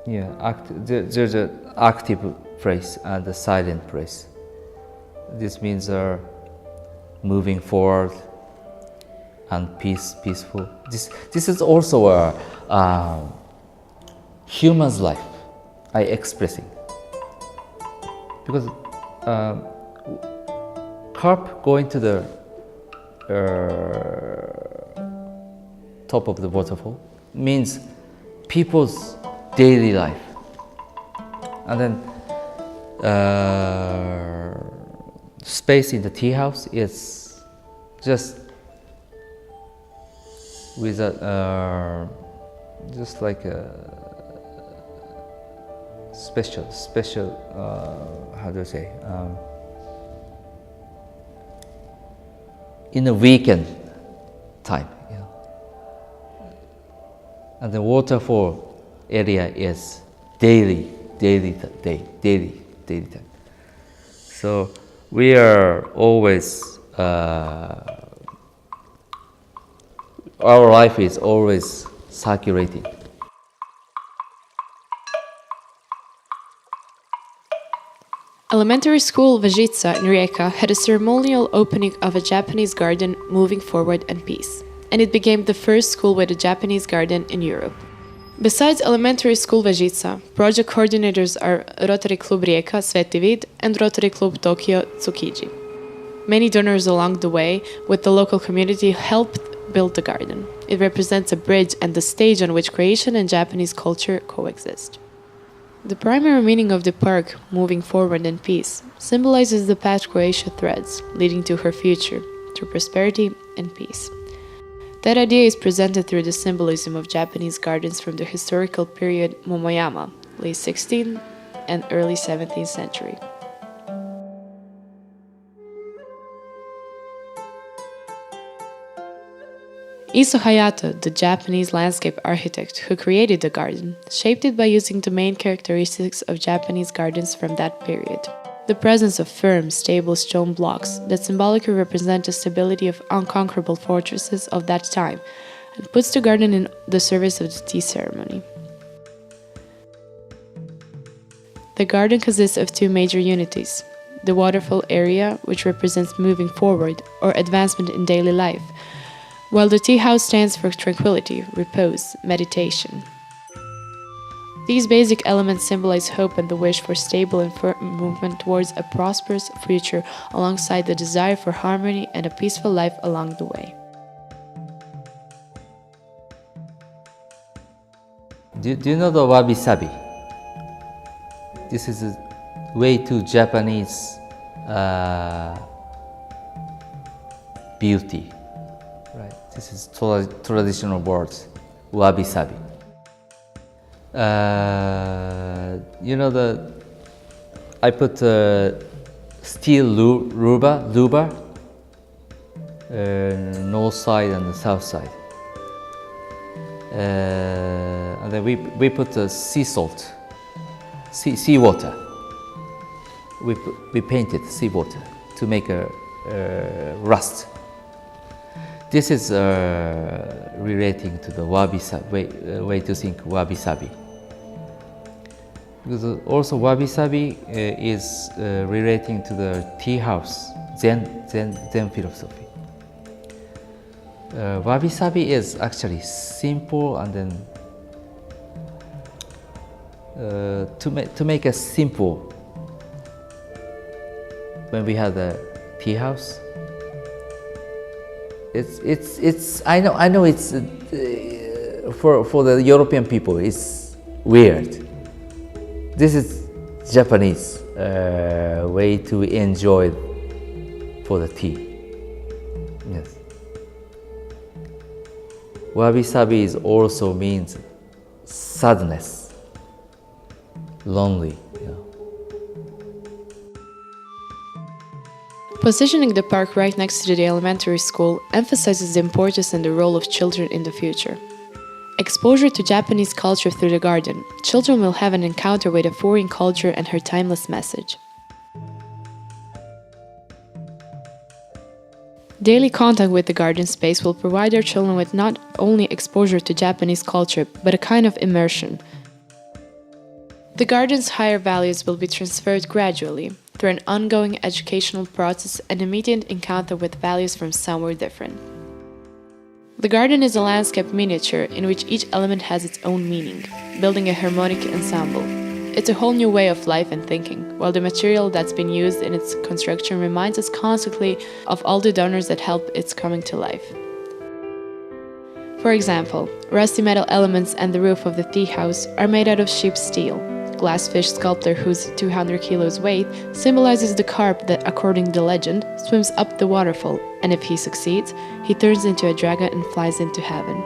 Yeah, there's an active phrase and a silent phrase. This means moving forward and peaceful. This is also a human's life I expressing, because carp going to the top of the waterfall means people's daily life, and then space in the tea house is just with a just like a special how do I say, in the weekend time, you know. And the waterfall area is daily time. So we are always our life is always circulating. Elementary school Vežica in Rijeka had a ceremonial opening of a Japanese garden moving forward and peace, and it became the first school with a Japanese garden in Europe. Besides elementary school Vežica, project coordinators are Rotary Club Rijeka Sveti Vid and Rotary Club Tokyo Tsukiji. Many donors along the way with the local community helped build the garden. It represents a bridge and the stage on which Croatian and Japanese culture coexist. The primary meaning of the park, moving forward in peace, symbolizes the path Croatia treads, leading to her future, through prosperity and peace. That idea is presented through the symbolism of Japanese gardens from the historical period Momoyama, late 16th and early 17th century. Iso Hayato, the Japanese landscape architect who created the garden, shaped it by using the main characteristics of Japanese gardens from that period. The presence of firm, stable stone blocks that symbolically represent the stability of unconquerable fortresses of that time, and puts the garden in the service of the tea ceremony. The garden consists of two major unities: the waterfall area, which represents moving forward or advancement in daily life, while the tea house stands for tranquility, repose, meditation. These basic elements symbolize hope and the wish for stable and firm movement towards a prosperous future, alongside the desire for harmony and a peaceful life along the way. Do you know the wabi-sabi? This is a way to Japanese beauty. Right. This is traditional words, wabi-sabi. You know I put steel luba, north side and the south side. And then we put sea salt, sea water. We painted sea water to make a rust. This is relating to the wabi-sabi way to think wabi-sabi. Because also wabi-sabi is relating to the tea house, Zen philosophy. Wabi-sabi is actually simple, and then to make a simple, when we have the tea house, it's I know it's for the European people it's weird. This is Japanese way to enjoy for the tea. Yes. Wabi-sabi is also means sadness, lonely. You know. Positioning the park right next to the elementary school emphasizes the importance and the role of children in the future. Exposure to Japanese culture through the garden, children will have an encounter with a foreign culture and her timeless message. Daily contact with the garden space will provide our children with not only exposure to Japanese culture, but a kind of immersion. The garden's higher values will be transferred gradually through an ongoing educational process and immediate encounter with values from somewhere different. The garden is a landscape miniature in which each element has its own meaning, building a harmonic ensemble. It's a whole new way of life and thinking, while the material that's been used in its construction reminds us constantly of all the donors that helped its coming to life. For example, rusty metal elements and the roof of the tea house are made out of sheep's steel. Glassfish sculptor, whose 200 kilos weight symbolizes the carp that, according to the legend, swims up the waterfall, and if he succeeds, he turns into a dragon and flies into heaven.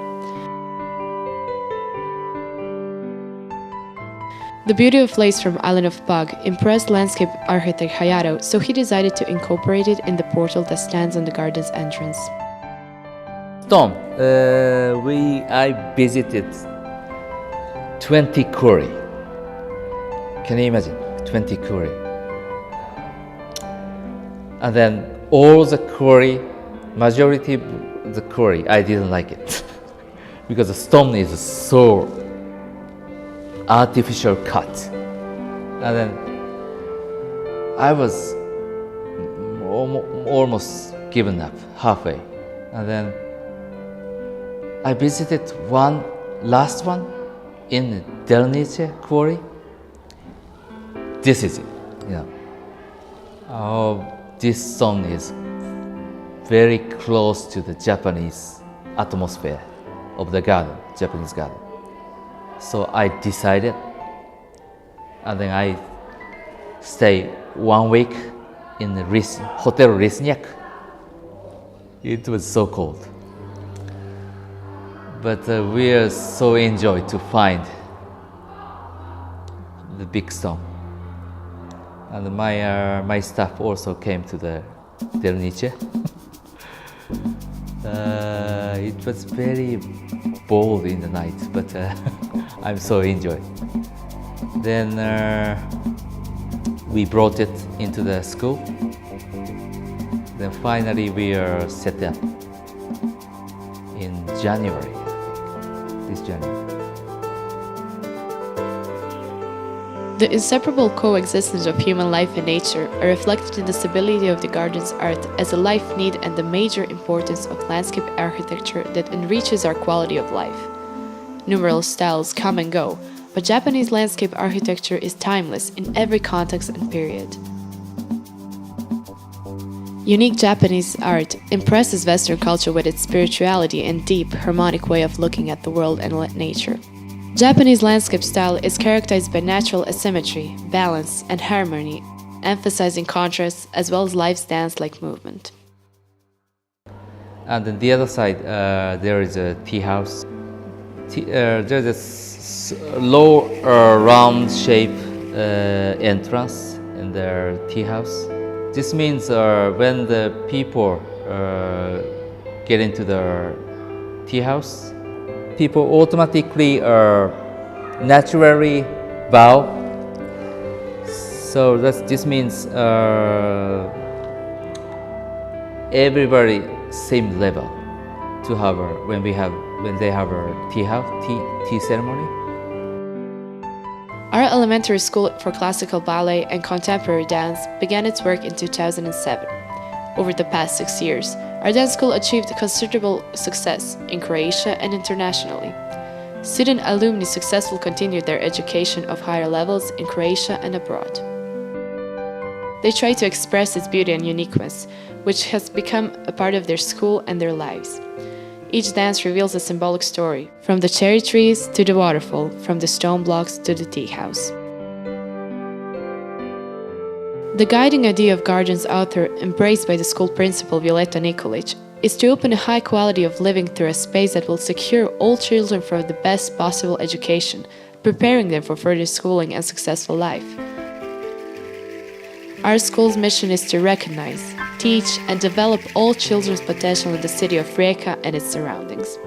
The beauty of lace from island of Pug impressed landscape architect Hayato, so he decided to incorporate it in the portal that stands on the garden's entrance. Stone. I visited 20 quarry. Can you imagine? 20 quarry. And then all the quarry, majority of the quarry, I didn't like it because the stone is so artificial cut. And then I was almost given up halfway. And then I visited last one in Delnice quarry. This is it, this stone is very close to the Japanese atmosphere of the garden, Japanese garden. So I decided, and then I stayed 1 week in the Hotel Risniak. It was so cold, but we are so enjoyed to find the big stone. And my staff also came to the Delnice. It was very bold in the night, but I'm so enjoyed. Then we brought it into the school. Then finally we are set up in January, this January. The inseparable coexistence of human life and nature are reflected in the stability of the garden's art as a life need and the major importance of landscape architecture that enriches our quality of life. Numerous styles come and go, but Japanese landscape architecture is timeless in every context and period. Unique Japanese art impresses Western culture with its spirituality and deep, harmonic way of looking at the world and nature. Japanese landscape style is characterized by natural asymmetry, balance, and harmony, emphasizing contrast as well as life's dance-like movement. And on the other side, there is a tea house. There's a low round shape entrance in the tea house. This means when the people get into the tea house, people automatically naturally bow. So this means everybody same level to have when they have a tea ceremony. Our elementary school for classical ballet and contemporary dance began its work in 2007. Over the past 6 years, our dance school achieved considerable success in Croatia and internationally. Student alumni successfully continued their education of higher levels in Croatia and abroad. They try to express its beauty and uniqueness, which has become a part of their school and their lives. Each dance reveals a symbolic story, from the cherry trees to the waterfall, from the stone blocks to the tea house. The guiding idea of Garden's author, embraced by the school principal Violeta Nikolic, is to open a high quality of living through a space that will secure all children for the best possible education, preparing them for further schooling and successful life. Our school's mission is to recognize, teach, and develop all children's potential in the city of Rijeka and its surroundings.